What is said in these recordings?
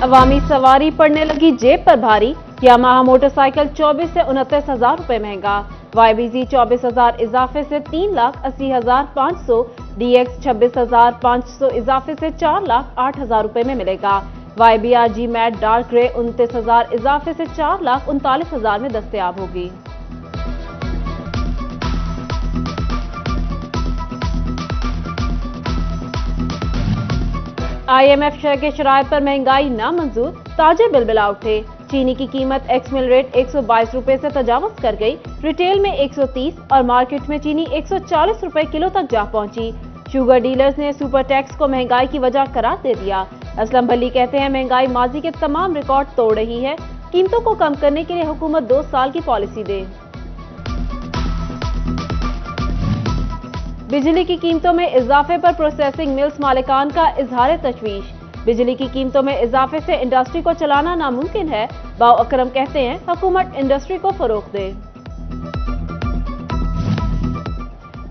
अवामी सवारी पड़ने लगी जेब पर भारी। यामाहा मोटरसाइकिल 24 से 29,000 रुपए महंगा। YBZ 24,000 इजाफे से 3,80,500, DX 26,500 इजाफे से 4,08,000 रुपए में मिलेगा। YBR-G मैट डार्क ग्रे 29,000 इजाफे से 4,39,000 में दस्तयाब होगी। IMF के शराइत पर महंगाई नामंजूर, ताजिर बिलबिला उठे। चीनी की कीमत एक्स मिल रेट 122 रुपए से तजावज कर गई। रिटेल में 130 और मार्केट में चीनी 140 रुपए किलो तक जा पहुंची। शुगर डीलर्स ने सुपर टैक्स को महंगाई की वजह करार दे दिया। असलम भल्ली कहते हैं महंगाई माजी के तमाम रिकॉर्ड तोड़ रही है। कीमतों को कम करने के लिए हुकूमत 2 साल की पॉलिसी दे। बिजली की कीमतों में इजाफे पर प्रोसेसिंग मिल्स मालिकान का इजहार तशवीश। बिजली की कीमतों में इजाफे से इंडस्ट्री को चलाना नामुमकिन है। बाव अकरम कहते हैं हुकूमत इंडस्ट्री को फरोग दे।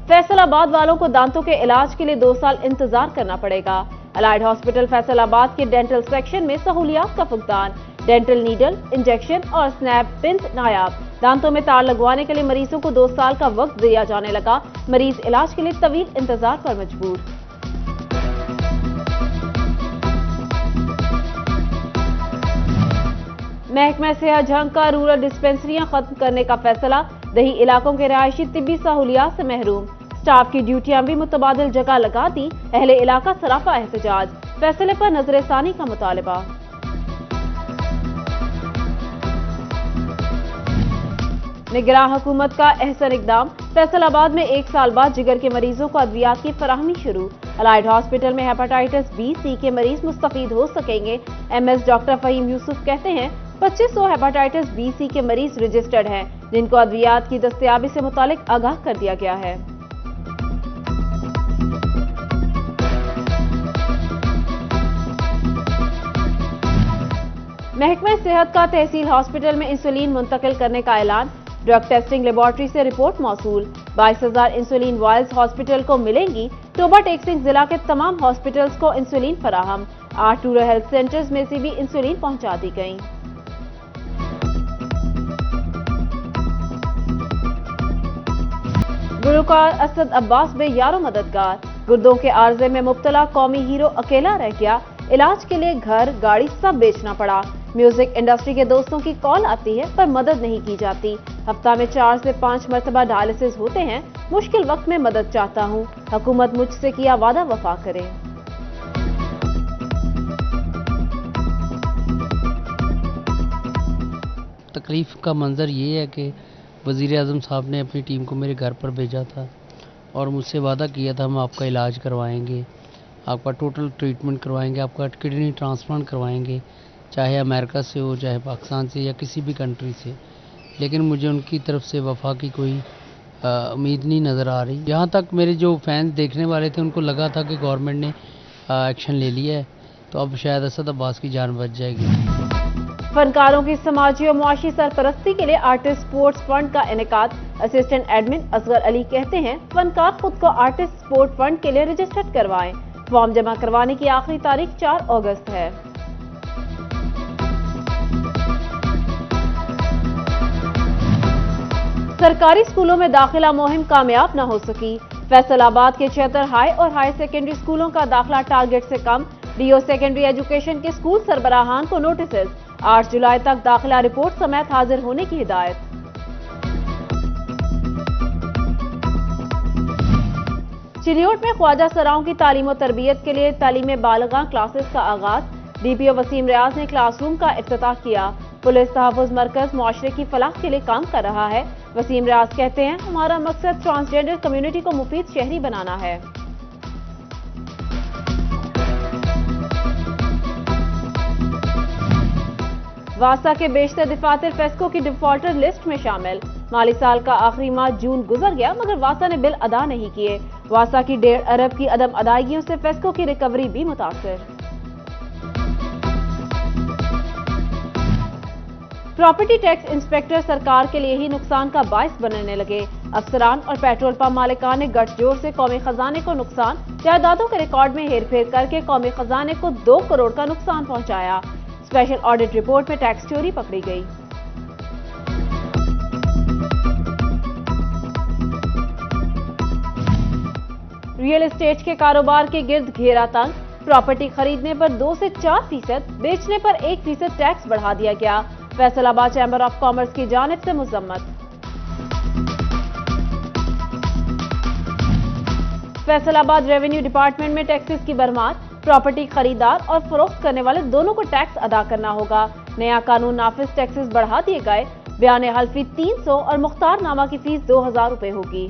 फैसलाबाद वालों को दांतों के इलाज के लिए 2 साल इंतजार करना पड़ेगा। अलाइड हॉस्पिटल फैसलाबाद के डेंटल सेक्शन में सहूलियात का फुकदान। डेंटल नीडल, इंजेक्शन और स्नैप पिन्स नायाब। दांतों में तार लगवाने के लिए मरीजों को 2 साल का वक्त दिया जाने लगा। मरीज इलाज के लिए तवील इंतजार पर मजबूर। महकमा सेहत झंग का रूरल डिस्पेंसरियां खत्म करने का फैसला। दही इलाकों के रहायशी तिब्बी सहूलियात से महरूम। स्टाफ की ड्यूटियां भी मुतबादिल जगह लगा दी। अहले इलाका सराफा एहतजाज। फैसले पर नजरसानी का मुतालबा। निगरां हुकूमत का अहसन इकदाम। फैसलाबाद में 1 साल बाद जिगर के मरीजों को अद्वियात की फराहमी शुरू। अलाइड हॉस्पिटल में हेपेटाइटिस B-C के मरीज मुस्तफीद हो सकेंगे। MS डॉक्टर फहीम यूसुफ कहते हैं 2500 हेपेटाइटिस B-C के मरीज रजिस्टर्ड हैं, जिनको अद्वियात की दस्तयाबी से मुतालिक आगाह कर दिया गया है। महकमा सेहत का तहसील हॉस्पिटल में इंसुलिन मुंतकिल करने का ऐलान। ड्रग टेस्टिंग लेबोरेटरी से रिपोर्ट मौसूल। 22,000 इंसुलिन वायल्स हॉस्पिटल को मिलेंगी। टोबा टेक सिंह जिला के तमाम हॉस्पिटल्स को इंसुलिन फराहम। 8 रूरल हेल्थ सेंटर्स में से भी इंसुलिन पहुंचा दी गई। गुलकार असद अब्बास बे यारो मददगार। गुर्दों के आर्जे में मुब्तला कौमी हीरो अकेला रह गया। इलाज के लिए घर, गाड़ी सब बेचना पड़ा। म्यूजिक इंडस्ट्री के दोस्तों की कॉल आती है पर मदद नहीं की जाती। हफ्ता में 4 से 5 मरतबा डायलिसिस होते हैं। मुश्किल वक्त में मदद चाहता हूँ। हुकूमत मुझसे किया वादा वफा करे। तकलीफ का मंजर ये है कि वज़ीर आज़म साहब ने अपनी टीम को मेरे घर पर भेजा था और मुझसे वादा किया था हम आपका इलाज करवाएंगे, आपका टोटल ट्रीटमेंट करवाएंगे, आपका किडनी ट्रांसप्लांट करवाएंगे, चाहे अमेरिका से हो, चाहे पाकिस्तान से या किसी भी कंट्री से। लेकिन मुझे उनकी तरफ से वफा की कोई उम्मीद नहीं नज़र आ रही। यहाँ तक मेरे जो फैंस देखने वाले थे उनको लगा था कि गवर्नमेंट ने एक्शन ले लिया है, तो अब शायद असद अब्बास की जान बच जाएगी। फनकारों की समाजी और मुआशी सरपरस्ती के लिए आर्टिस्ट स्पोर्ट्स फंड का इनेकाद। असिस्टेंट एडमिन असगर अली कहते हैं फनकार खुद को आर्टिस्ट स्पोर्ट फंड के लिए रजिस्टर्ड करवाएं। फॉर्म जमा करवाने की आखिरी तारीख 4 अगस्त है। सरकारी स्कूलों में दाखिला मुहिम कामयाब न हो सकी। फैसलाबाद के 76 हाई और हाई सेकेंडरी स्कूलों का दाखिला टारगेट से कम। डीओ सेकेंडरी एजुकेशन के स्कूल सरबराहान को नोटिस। 8 जुलाई तक दाखिला रिपोर्ट समेत हाजिर होने की हिदायत। चिलियोट में ख्वाजा सराओं की तालीम और तरबियत के लिए तालीम बालिगा क्लासेस का आगाज। DPO वसीम रियाज ने क्लासरूम का इफ्तिताह किया। पुलिस तहफ़्फ़ुज़ मरकज मुआशरे की फलाह के लिए काम कर रहा है। वसीम रियाज कहते हैं हमारा मकसद ट्रांसजेंडर कम्युनिटी को मुफीद शहरी बनाना है। वासा के बेशतर दफातर फेस्को की डिफॉल्टर लिस्ट में शामिल। माली साल का आखिरी माह जून गुजर गया मगर वासा ने बिल अदा नहीं किए। वासा की 1.5 अरब की अदम अदायगियों से फेस्को की रिकवरी भी मुतासर। प्रॉपर्टी टैक्स इंस्पेक्टर सरकार के लिए ही नुकसान का बायस बनने लगे। अफसरान और पेट्रोल पंप मालिकान ने गठजोड़ से कौमी खजाने को नुकसान, जायदादों के रिकॉर्ड में हेरफेर करके कौमी खजाने को 2 करोड़ का नुकसान पहुंचाया। स्पेशल ऑडिट रिपोर्ट में टैक्स चोरी पकड़ी गई। रियल एस्टेट के कारोबार के गिर्द घेरा तंग, प्रॉपर्टी खरीदने पर 2 से 4%, बेचने पर 1% टैक्स बढ़ा दिया गया। फैसलाबाद चैंबर ऑफ कॉमर्स की जानिब से मजम्मत। फैसलाबाद रेवेन्यू डिपार्टमेंट में टैक्सेस की भरमार, प्रॉपर्टी खरीदार और फरोख्त करने वाले दोनों को टैक्स अदा करना होगा। नया कानून नाफिज, टैक्सेस बढ़ा दिए गए। बयान हल्फी 300 और मुख्तारनामा की फीस 2000 रुपए होगी।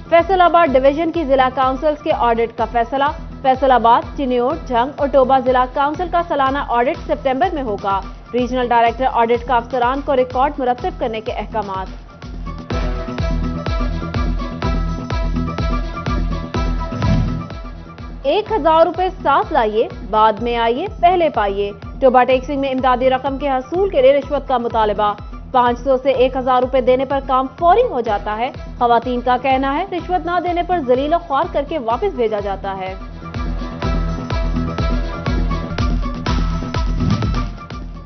फैसलाबाद डिवीजन की जिला काउंसिल्स के ऑडिट का फैसला। फैसलाबाद, चिन्योर, झंग और टोबा जिला काउंसिल का सालाना ऑडिट सितंबर में होगा। रीजनल डायरेक्टर ऑडिट का अफसरान को रिकॉर्ड मुरतब करने के अहकामात। ₹1000 साथ लाइए, बाद में आइए, पहले पाइए। टोबा टैक्सिंग में इमदादी रकम के हसूल के लिए रिश्वत का मुतालबा। 500 से 1000 रुपए देने पर काम फौरी हो जाता है। खवातीन का कहना है रिश्वत ना देने पर जलील और ख्वार करके वापस भेजा जाता है।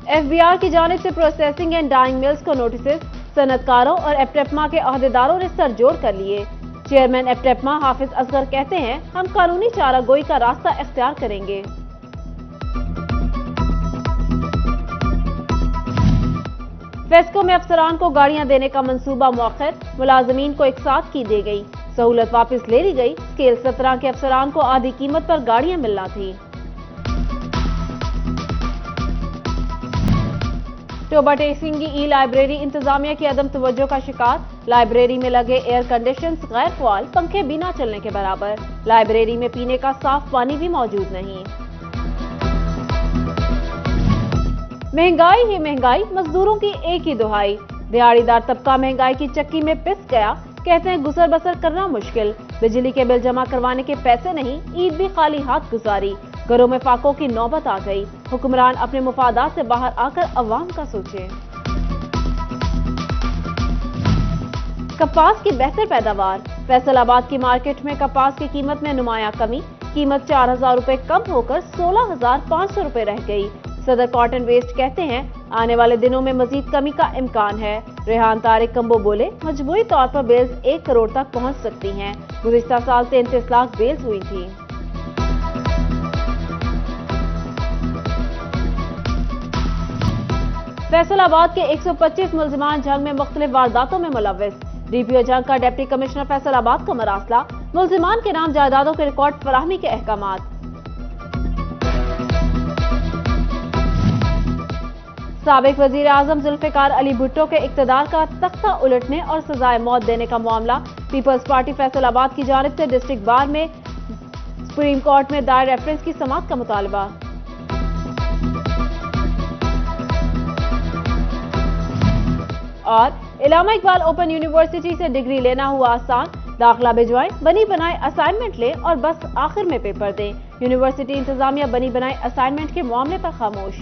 एफबीआर की जानिब से प्रोसेसिंग एंड डाइंग मिल्स को नोटिस, सनतकारों और एप्टेपमा के अहदेदारों ने सरजोर कर लिए। चेयरमैन एप्टेपमा हाफिज असगर कहते हैं हम कानूनी चारागोई का रास्ता इख्तियार करेंगे। फेस्को में अफसरान को गाड़ियां देने का मंसूबा मौखर, मुलाजमीन को एक साथ की दी गई। सहूलत वापस ले ली गई। स्केल 17 के अफसरान को आधी कीमत पर गाड़ियां मिलना थी। टोबा टैक्सिंग की ई लाइब्रेरी इंतजामिया की अदम तवज्जो का शिकार। लाइब्रेरी में लगे एयर कंडीशंस गैर फ़ाल, पंखे बिना चलने के बराबर। लाइब्रेरी में पीने का साफ पानी भी मौजूद नहीं। महंगाई ही महंगाई, मजदूरों की एक ही दुहाई। दिहाड़ीदार तबका महंगाई की चक्की में पिस गया। कहते हैं गुजर बसर करना मुश्किल। बिजली के बिल जमा करवाने के पैसे नहीं, ईद भी खाली हाथ गुजारी। घरों में फाकों की नौबत आ गई। हुक्मरान अपने मुफादात से बाहर आकर अवाम का सोचें। कपास की बेहतर पैदावार। फैसलाबाद की मार्केट में कपास की कीमत में नुमाया कमी। कीमत 4000 रुपए कम होकर 16500 रुपए रह गई। सदर कॉटन वेस्ट कहते हैं आने वाले दिनों में मजीद कमी का इम्कान है। रेहान तारिक कंबो बोले मजबूरी तौर पर बेल्स 1 करोड़ तक पहुंच सकती हैं। गुज़िश्ता साल 33 लाख बेल्स हुई थी। फैसलाबाद के 125 मुलजिमान जंग में मुख्तलिफ वारदातों में मुलव्विस। डीपीओ जंग का डिप्टी कमिश्नर फैसलाबाद को मरासला। मुलजिमान के नाम जायदादों के रिकॉर्ड फराहमी के अहकामात। साबिक वजीर आजम जुल्फिकार अली भुट्टो के इक्तदार का तख्ता उलटने और सजाए मौत देने का मामला। पीपल्स पार्टी फैसलाबाद की जानिब से डिस्ट्रिक्ट बार में सुप्रीम कोर्ट में दायर रेफरेंस की समाअत का मुतालबा। और इलामा इकबाल ओपन यूनिवर्सिटी से डिग्री लेना हुआ आसान। दाखिला भिजवाएं, बनी बनाए असाइनमेंट लें और बस आखिर में पेपर दें। यूनिवर्सिटी इंतजामिया बनी बनाए असाइनमेंट के मामले पर खामोश।